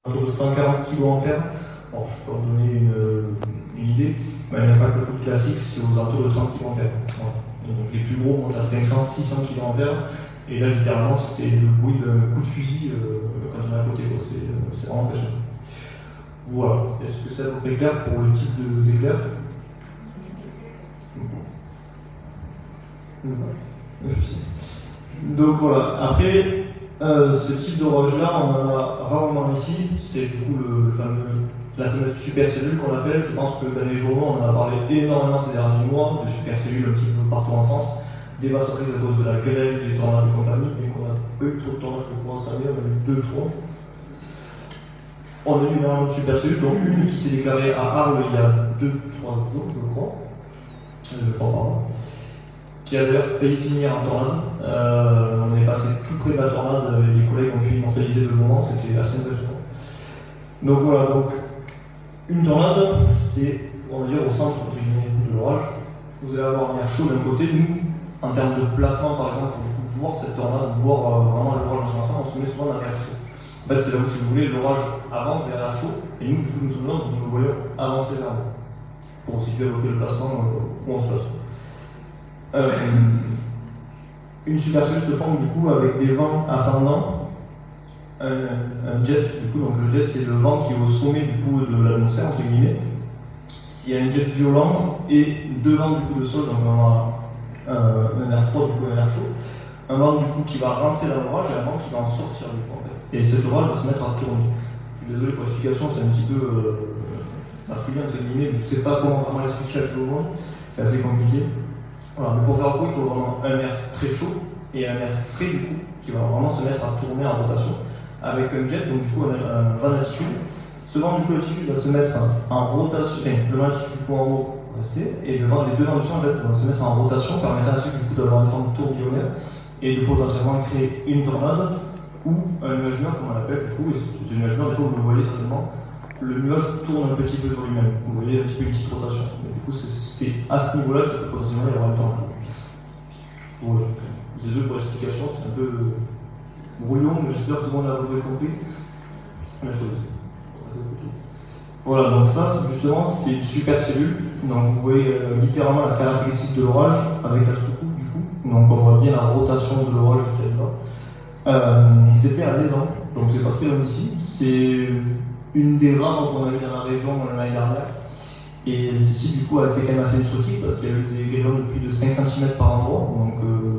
autour de 140 kA. Bon, je peux vous donner une idée, mais l'impact de foot classique, c'est aux alentours de 30 kA. Voilà. Donc les plus gros montent à 500-600 kA, et là, littéralement, c'est le bruit d'un coup de fusil quand on est à côté. C'est vraiment impressionnant. Voilà. Est-ce que ça vous est clair pour le type d'éclair? Donc voilà. Après, ce type d'orage-là, on en a rarement ici. C'est du coup la fameuse supercellule qu'on appelle. Je pense que dans les journaux, on en a parlé énormément ces derniers mois, de supercellules un petit peu partout en France, dévastatrices à cause de la grêle, des tornades et compagnie, mais qu'on a pas eu trop de tornades, je crois, cette année, on a eu 2 fois. On a eu énormément de supercellules, donc une qui s'est déclarée à Arles il y a 2-3 jours, je crois, pardon, qui a d'ailleurs failli finir en tornade. On est passé tout près de la tornade, et les collègues ont pu immortaliser le moment, c'était assez impressionnant. Donc voilà, donc une tornade, c'est, on va dire, au centre de l'orage. Vous allez avoir un air chaud d'un côté. Nous, en termes de placement, par exemple, pour du coup voir cette tornade, voir vraiment l'orage dans son ensemble, on se met souvent dans l'air chaud. En fait, c'est là où, si vous voulez, l'orage avance vers l'air chaud, et nous, du coup, nous sommes là, nous voyons avancer vers nous, pour situer le placement où on se place. Une supercellule se forme du coup avec des vents ascendants, un jet, du coup, donc le jet c'est le vent qui est au sommet du coup de l'atmosphère, entre guillemets. S'il y a un jet violent et deux vents du coup de sol, donc on a un air froid, du coup un air chaud, un vent du coup qui va rentrer dans l'orage et un vent qui va en sortir du coup en fait. Et cet orage va se mettre à tourner. Je suis désolé pour l'explication, c'est un petit peu la folie entre guillemets, je ne sais pas comment vraiment l'expliquer à tout le monde, c'est assez compliqué. Voilà, mais pour faire le coup, il faut vraiment un air très chaud et un air frais du coup, qui va vraiment se mettre à tourner en rotation, avec un jet, donc du coup un vent d'altitude. Ce vent du coup d'altitude va se mettre en rotation, enfin, le vent d'altitude du coup en haut va rester, et les deux vents du sol en fait, vont se mettre en rotation, permettant ainsi du coup d'avoir une forme tourbillonnaire et de potentiellement créer une tornade ou un nuage mûr comme on l'appelle du coup, et ce nuage mûr, des fois vous le voyez certainement, le nuage tourne un petit peu sur lui-même, vous voyez un petit peu une petite rotation. Mais du coup, c'est à ce niveau-là qu'il peut potentiellement y avoir une tornade. Voilà. Désolé pour l'explication, c'est un peu brouillon, mais j'espère que tout le monde a à peu près compris la chose. Voilà, donc ça, justement, c'est une supercellule. Donc vous voyez littéralement la caractéristique de l'orage avec la soucoupe du coup. Donc on voit bien la rotation de l'orage jusqu'à là. C'était à Lézan, donc c'est pas très loin ici. C'est une des rares qu'on a eu dans la région l'année dernière. Et celle-ci, du coup, a été quand même assez exotique parce qu'il y a eu des grêlons de plus de 5 cm par endroit. Donc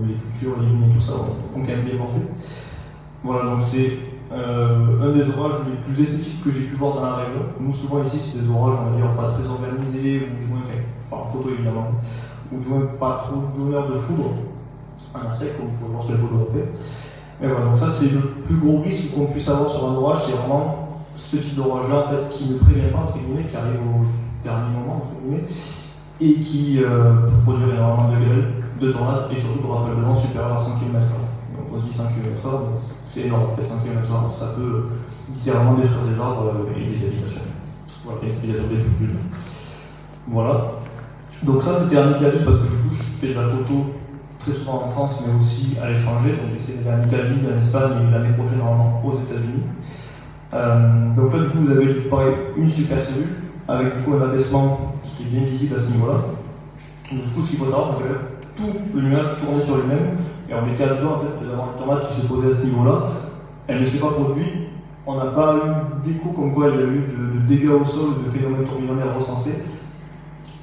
les cultures, les lignes et tout ça ont quand même bien morflé. Voilà, donc c'est un des orages les plus esthétiques que j'ai pu voir dans la région. Nous, souvent ici, c'est des orages, on va dire, pas très organisés, ou du moins, enfin, je parle en photo évidemment, ou du moins pas trop d'honneur de foudre, en insecte, comme vous pouvez voir sur les photos après. Mais voilà, donc ça, c'est le plus gros risque qu'on puisse avoir sur un orage, c'est vraiment ce type d'orage-là, en fait, qui ne prévient pas, entre guillemets, qui arrive au dernier moment, entre guillemets, et qui peut produire énormément de grêle, de tornades, et surtout de rafales de vent supérieures à 5 km/h. Donc on se dit 5 km/h, c'est énorme, en fait, 5 km/h, ça peut littéralement détruire des arbres et des habitations. Voilà, des habitations des tout juste. Voilà. Donc ça, c'était en Italie, parce que du coup, je fais de la photo très souvent en France, mais aussi à l'étranger. Donc j'essaie d'aller en Italie, en Espagne, et l'année prochaine, normalement, aux États-Unis. Donc là, du coup, vous avez du coup, pareil, une supercellule, avec du coup un abaissement qui est bien visible à ce niveau-là. Donc du coup, ce qu'il faut savoir, c'est que tout le nuage tournait sur lui-même, et on était à deux en fait d'avoir une tornade qui se posait à ce niveau-là. Elle ne s'est pas produite, on n'a pas eu d'écho comme quoi il y a eu de dégâts au sol, de phénomènes tourbillonnaires recensés.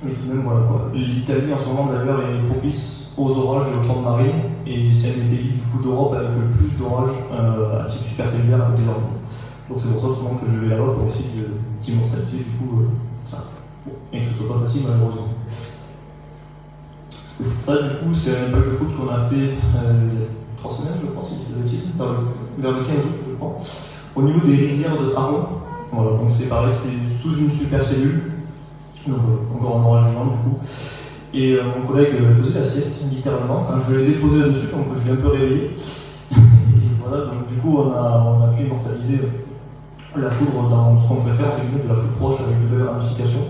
Mais tout de même, voilà quoi. L'Italie en ce moment d'ailleurs est propice aux orages et aux tremblements de marée, et c'est un des pays du coup d'Europe avec le plus d'orages à type supercellulaire avec des ordres. Donc c'est pour ça souvent que je vais là-bas pour essayer d'immortaliser du coup ça. Bon, et que ce soit pas facile malheureusement. Ça du coup c'est un pack de foot qu'on a fait il y a 3 semaines je pense, si je dis pas de bêtises, vers le 15 août je crois, au niveau des rizières de Arlon. Voilà, donc c'est pareil, c'est sous une supercellule, donc encore en orage géant du coup. Et mon collègue faisait la sieste littéralement, quand je l'ai déposé là-dessus, donc je l'ai un peu réveillé. Et voilà, donc du coup on a pu immortaliser la foudre dans ce qu'on préfère, entre guillemets, de la foudre proche avec de belles ramifications.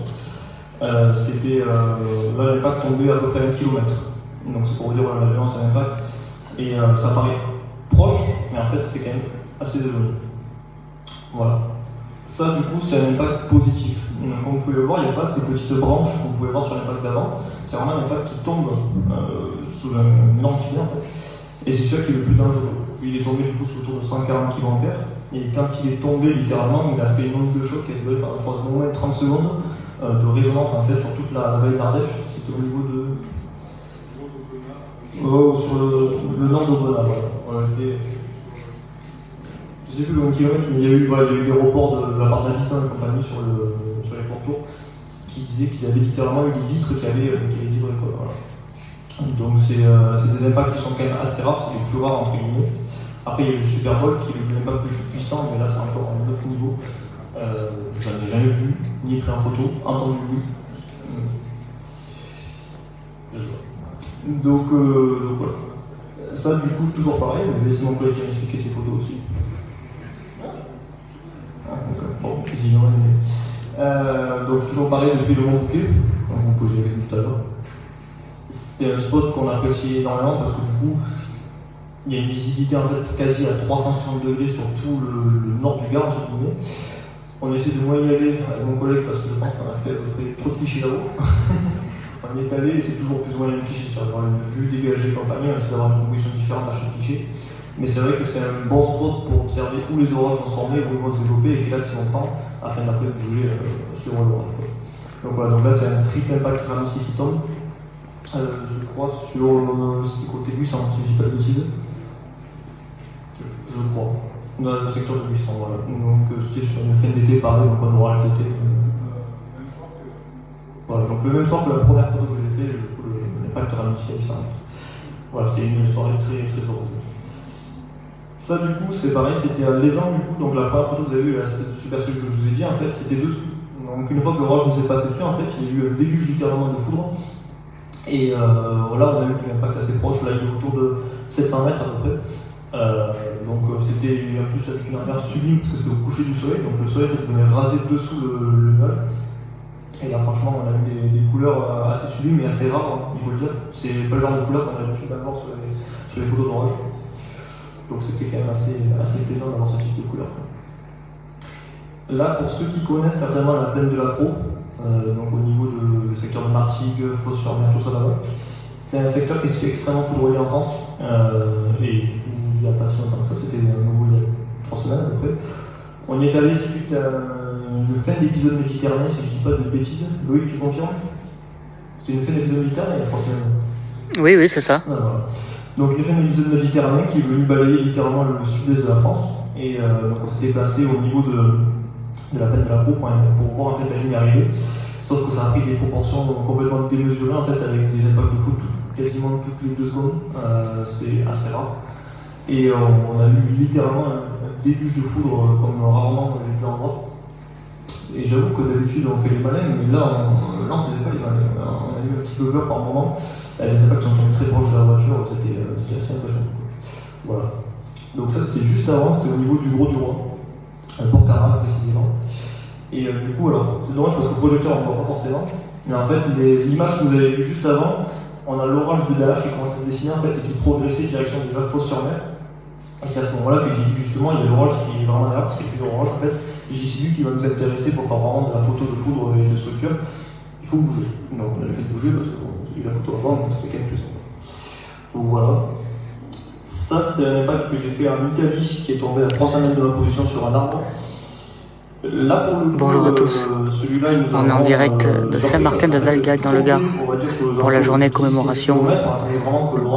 C'était là l'impact tombait à peu près 1 km. Donc c'est pour vous dire la violence à l'impact. Et ça paraît proche, mais en fait c'est quand même assez éloigné. Voilà. Ça, du coup, c'est un impact positif. Donc, comme vous pouvez le voir, il n'y a pas ces petites branches que vous pouvez voir sur l'impact d'avant. C'est vraiment un impact qui tombe sous un énorme filet, en fait. Et c'est celui qui est le plus dangereux. Il est tombé du coup sous autour de 140 kA. Et quand il est tombé, littéralement, il a fait une onde de choc qui a duré, je crois, au moins 30 secondes de résonance en fait sur toute la vallée d'Ardèche. C'était au niveau de. Sur le nord d'Aubenas. Voilà. Je ne sais plus combien de kilomètres, mais il y a eu des reports de la part d'habitants et compagnie sur les pourtours qui disaient qu'ils avaient littéralement eu des vitres qui avaient vibré. Voilà. Donc c'est des impacts qui sont quand même assez rares, c'est les plus rares entre guillemets. Après il y a le Super Bowl qui est l'impact le plus puissant, mais là c'est encore un autre niveau. J'en ai jamais vu, ni pris en photo, entendu oui. Donc voilà. Ça du coup toujours pareil, je vais laisser mon collègue qui m'expliquer ses photos aussi. Bon, donc toujours pareil depuis le Mont Bouquet, comme vous posiez tout à l'heure. C'est un spot qu'on apprécie énormément parce que du coup, il y a une visibilité en fait quasi à 360 degrés sur tout le nord du Gard, entre guillemets. On essaie de moins y aller avec mon collègue parce que je pense qu'on a fait à peu près trop de clichés là-haut. On y est allé et c'est toujours plus ou moins les clichés, c'est-à-dire avoir une vue dégagée compagnie, on essaie d'avoir une composition différente à chaque cliché. Mais c'est vrai que c'est un bon spot pour observer où les orages vont se former, où ils vont se développer et quel axe ils vont prendre afin d'après bouger sur l'orage. Donc voilà, donc là c'est un triple impact ramifié qui tombe. Je crois sur le côté 800, si je dis pas de bêtises. Je crois. Dans le secteur de 800, voilà. Donc c'était sur une fin d'été, pareil, donc un orage d'été. Voilà, donc le même soir que la première photo que j'ai fait, l'impact ramifié à 800 mètres. Voilà, c'était une soirée très très orageuse. Ça du coup c'est pareil, c'était à Lézan du coup, donc la première photo que vous avez vue, cette super celui que je vous ai dit en fait, c'était dessous. Donc une fois que l'orage nous est passé dessus, en fait, il y a eu un déluge littéralement de foudre. Et là on a eu un impact assez proche, là il est autour de 700 mètres à peu près. Donc c'était en plus avec une affaire sublime parce que c'était au coucher du soleil, donc le soleil venait raser dessous le nuage. Et là franchement on a eu des couleurs assez sublimes et assez rares, hein, il faut le dire. C'est pas le genre de couleur qu'on a l'habitude d'avoir sur les photos d'orage. Donc c'était quand même assez plaisant d'avoir ce type de couleur. Là, pour ceux qui connaissent certainement la plaine de la Crau, donc au niveau du secteur de Martigues, Fos-sur-Mer, tout ça là-bas, c'est un secteur qui se fait extrêmement foudroyer en France. Et il n'y a pas si longtemps que ça, c'était nouveau il y a 3 semaines à peu près. On y est allé suite à une fin d'épisode méditerranéen, si je ne dis pas de bêtises. Loïc, tu confirmes? C'était une fin d'épisode méditerranéen il y a 3 semaines. Oui, c'est ça. Voilà. Donc il y a fait un épisode méditerranéen qui est venu balayer littéralement le sud-est de la France. Et donc on s'était placé au niveau de la plaine de la Crau pour voir en fait la ligne arriver. Sauf que ça a pris des proportions complètement démesurées en fait avec des impacts de foot quasiment toutes les 2 secondes. C'est assez rare. Et on a eu littéralement un déluge de foudre comme rarement j'ai pu en voir. Et j'avoue que d'habitude on fait les malins, mais là on faisait pas les malins. On a eu un petit peu peur par moment. Les impacts sont tombés très proches de la voiture, c'était assez impressionnant. Voilà. Donc ça c'était juste avant, c'était au niveau du Gros du Roi, Port Camargue précisément. Et du coup, alors c'est dommage parce que le projecteur on ne voit pas forcément, mais en fait l'image que vous avez vue juste avant, on a l'orage de derrière qui commence à se dessiner en fait et qui progressait direction déjà Fos-sur-Mer. Et c'est à ce moment-là que j'ai dit justement, il y a l'orage qui est vraiment derrière parce qu'il y a plusieurs orages en fait. Et j'ai dit lui qui va nous intéresser pour faire vraiment de la photo de foudre et de structure. Il faut bouger. Donc on a fait bouger parce que j'ai eu la photo avant, donc c'était quand même plus simple. Donc voilà. Ça c'est un impact que j'ai fait en Italie qui est tombé à 300 mètres de ma position sur un arbre. Là pour le coup, bonjour à tous. On est en direct de Saint-Martin de Valgac dans le Gard pour la journée de commémoration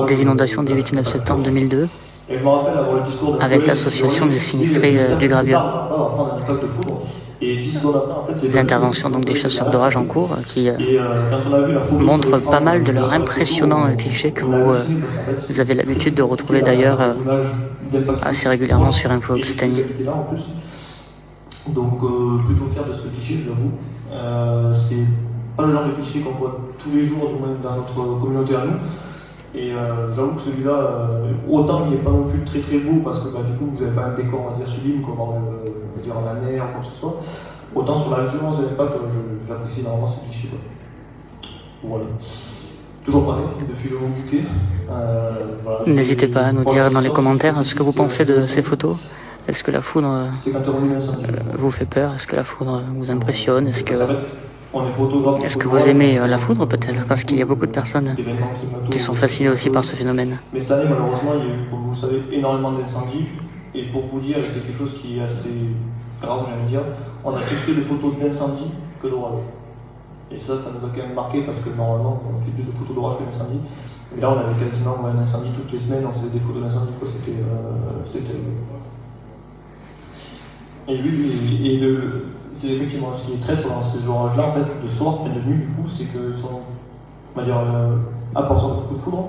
des inondations du 8 et 9 septembre 2002 avec l'association des sinistrés du Gravier. L'intervention donc des chasseurs d'orage en cours qui montrent pas mal de leurs impressionnants clichés que vous avez l'habitude de retrouver d'ailleurs assez régulièrement sur Info Occitanie. Donc plutôt fier de ce cliché, je l'avoue. C'est pas le genre de cliché qu'on voit tous les jours, du moins dans notre communauté à nous. Et j'avoue que celui-là, autant il n'est pas non plus très très beau parce que du coup vous n'avez pas un décor on va dire sublime comme on va dire la mer ou quoi que ce soit. Autant sur la violence de l'impact, j'apprécie énormément ce cliché. Voilà. Toujours pareil, depuis le Mont Bouquet. Voilà, n'hésitez pas à nous dire dans les commentaires ce que vous pensez de ces photos, Est-ce que la foudre vous fait peur? Est-ce que la foudre vous impressionne? Est-ce que vous aimez la foudre peut-être? Parce qu'il y a beaucoup de personnes qui sont fascinées aussi par ce phénomène. Mais cette année, malheureusement, il y a eu, comme vous le savez, énormément d'incendies. Et pour vous dire, et c'est quelque chose qui est assez grave, j'aime dire, on a plus fait de photos d'incendie que d'orage. Et ça nous a quand même marqué parce que normalement, on fait plus de photos d'orage que d'incendie. Et là, on avait quasiment un incendie toutes les semaines, on faisait des photos d'incendie, c'était terrible. Et oui, c'est effectivement ce qui est traître dans ces orages-là, en fait, de soir et de nuit, du coup, c'est qu'ils sont, on va dire, apporteurs de beaucoup de foudre.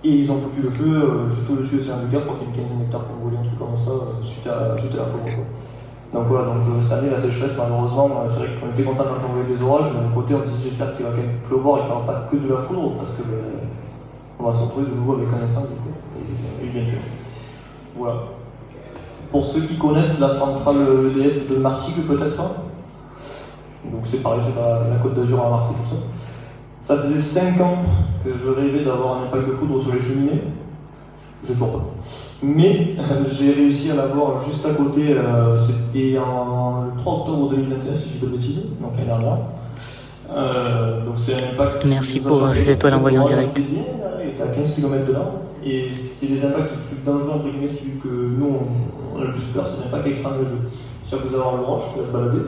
Et ils ont foutu le feu juste au-dessus de Saint-Lucas, je crois qu'il y a une quinzaine d'hectares pour brûler, un truc comme ça, suite à la foudre. Donc voilà, cette année, la sécheresse, malheureusement, c'est vrai qu'on était content d'entendre des orages, mais d'un côté, on s'est dit j'espère qu'il va quand même pleuvoir et qu'il n'y aura pas que de la foudre, parce que on va se retrouver de nouveau avec un incendie, et bien sûr. Voilà. Pour ceux qui connaissent la centrale EDF de Martigues, peut-être, donc c'est pareil, c'est la Côte d'Azur à Marseille, tout ça. Ça faisait 5 ans que je rêvais d'avoir un impact de foudre sur les cheminées. Je toujours pas. Mais j'ai réussi à l'avoir juste à côté, c'était le 3 octobre 2021, si je dis pas de bêtises, donc l'année dernière. Donc c'est un impact. Merci pour ces étoiles envoyées en direct. Il était à 15 km de là. Et c'est les impacts les plus dangereux, entre guillemets, celui que nous on a le plus peur, c'est l'impact extrême de jeu. C'est-à-dire que vous allez avoir l'orage qui va se balader.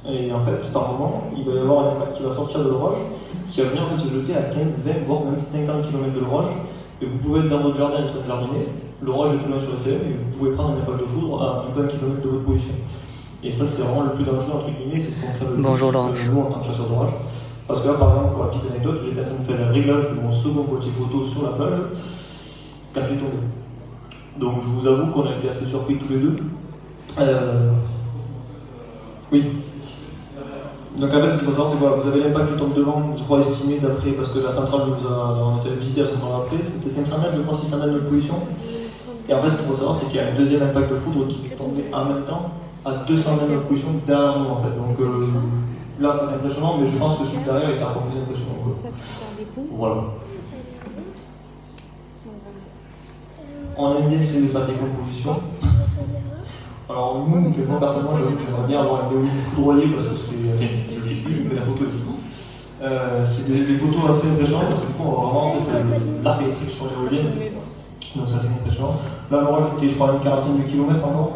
Et en fait, par moment, il va y avoir un impact qui va sortir de l'orage, qui va venir en fait se jeter à 15, 20, voire même 50 km de l'orage. Et vous pouvez être dans votre jardin en train de jardiner, l'orage est tout loin sur le CM, et vous pouvez prendre un impact de foudre à un peu 1 km de votre position. Et ça, c'est vraiment le plus dangereux, entre guillemets, c'est ce qu'on fait le plus nous en tant que chasseur d'orage. Parce que là, par exemple, pour la petite anecdote, j'étais en train de faire le réglage de mon second côté photo sur la plage quand je suis tombé. Donc je vous avoue qu'on a été assez surpris tous les deux. Oui. Donc en fait, ce qu'il faut savoir, c'est que vous avez l'impact qui tombe devant, je crois estimé d'après, parce que la centrale on était visité la centrale après, c'était 500 mètres, je crois, 600 mètres de position. Et en fait, ce qu'il faut savoir, c'est qu'il y a un deuxième impact de foudre qui est tombé en même temps à 200 mètres de position derrière nous en fait. Donc là, c'est impressionnant, mais je pense que celui derrière était encore plus impressionnant. Voilà. On aime bien essayer de faire des compositions. Alors nous, moi personnellement, j'avoue que j'aimerais bien avoir une éolienne foudroyée parce que c'est... Enfin, je l'ai vu, mais la photo est fou. C'est des photos assez impressionnantes parce que du coup, on va vraiment en fait, l'arc électrique sur l'éolienne. Donc ça, c'est impressionnant. Là, l'orage était, je crois, à une quarantaine de kilomètres encore.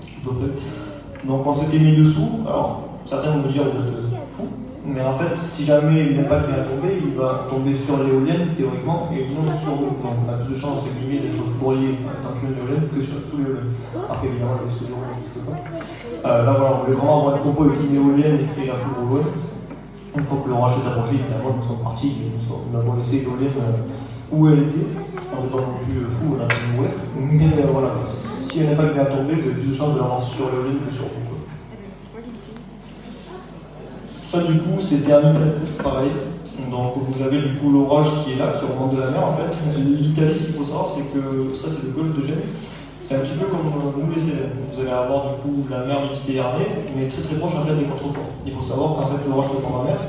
À peu près. Donc on s'était mis dessous. Alors, certains vont me dire, vous êtes fous. Mais en fait, si jamais l'impact vient tomber, il va tomber sur l'éolienne, théoriquement, et non sur nous. Donc on a plus de chances, entre guillemets, d'être foudroyé en tant que l'éolienne que sous l'éolienne. Après, évidemment, l'explosion n'existe pas. Là, voilà, on voulait vraiment avoir un propos avec une éolienne et la foudre au loin. Une fois que l'orage est approché, évidemment, nous sommes partis, nous avons laissé l'éolienne où elle était. On n'est pas non plus fou, on a pu mourir. Mais voilà, si un impact vient tomber, vous avez plus de chances de l'avoir sur l'éolienne que sur vous. Ça du coup c'était en Italie, pareil. Donc vous avez du coup l'orage qui est là, qui remonte de la mer en fait. L'Italie, ce qu'il faut savoir, c'est que ça c'est le golfe de Gênes. C'est un petit peu comme nous les Célèbres. Vous allez avoir du coup la mer Méditerranée, mais très très proche en fait des contreforts. Il faut savoir qu'en fait l'orage se forme en mer,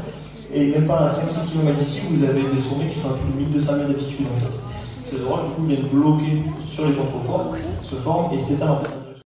et même pas à 5-6 km d'ici, vous avez des sommets qui sont à plus de 1200 mètres d'altitude en fait. Ces orages du coup viennent bloquer sur les contreforts, se forment et s'étalent en fait.